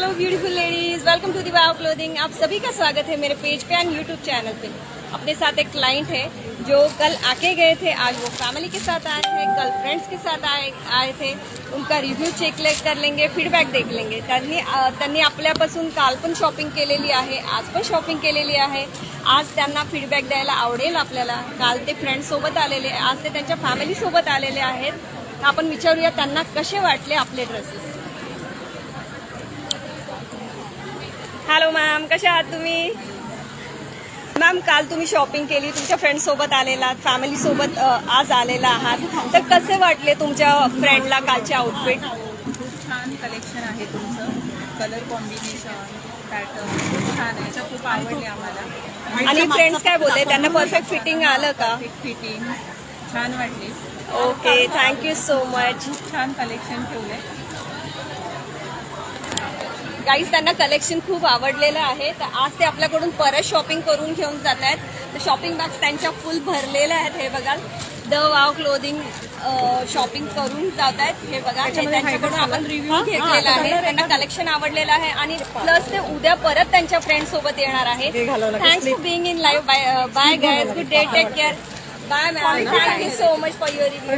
Hello beautiful ladies, welcome to the wow clothing. आप सभी का स्वागत है मेरे पेज पे एंड यूट्यूब चैनल पे। अपने साथ एक क्लाइंट है जो कल आके गए थे, आज वो फैमिली के साथ आए हैं, कल फ्रेंड्स के साथ आए थे। उनका रिव्ह्यू चेक कर लेंगे, फीडबॅक देख लेंगे। त्यांनी आपल्यापासून काल पण शॉपिंग केलेली आहे, आज पण शॉपिंग केलेली आहे। आज त्यांना फीडबॅक द्यायला आवडेल आपल्याला। काल ते फ्रेंड्स सोबत आलेले, आज ते त्यांच्या फॅमिली सोबत आलेले आहेत। आपण विचारूया त्यांना कसे वाटले आपले ड्रेसेस। हॅलो मॅम, कशा आहात तुम्ही? मॅम, काल तुम्ही शॉपिंग केली, तुमच्या फ्रेंड सोबत आलेला, फॅमिली सोबत आज आलेला आहात, तर कसे वाटले तुमच्या फ्रेंडला कालचे आउटफिट? खूप छान कलेक्शन आहे तुमचं, कलर कॉम्बिनेशन पॅटर्न खूप छान आहे, खूप आवडले आम्हाला। आणि फ्रेंड्स काय बोलले, त्यांना परफेक्ट फिटिंग आलं का? फिटिंग छान वाटली। Okay, thank you so much. खूप छान कलेक्शन ठेवलंय गाईज, त्यांना कलेक्शन खूप आवडलेलं आहे, तर आज ते आपल्याकडून परत शॉपिंग करून घेऊन जात आहेत। तर शॉपिंग बॅग्स त्यांच्या फुल भरलेल्या आहेत। हे बघा, द वाव क्लोथिंग शॉपिंग करून जात आहेत। हे बघा, हे त्यांच्याकडून आपण रिव्ह्यू घेतलेला आहे, त्यांना कलेक्शन आवडलेलं आहे आणि प्लस ते उद्या परत त्यांच्या फ्रेंड सोबत येणार आहे। Thanks for being in live. Bye guys, good day, take care, bye ma'am, thank you so much for your review.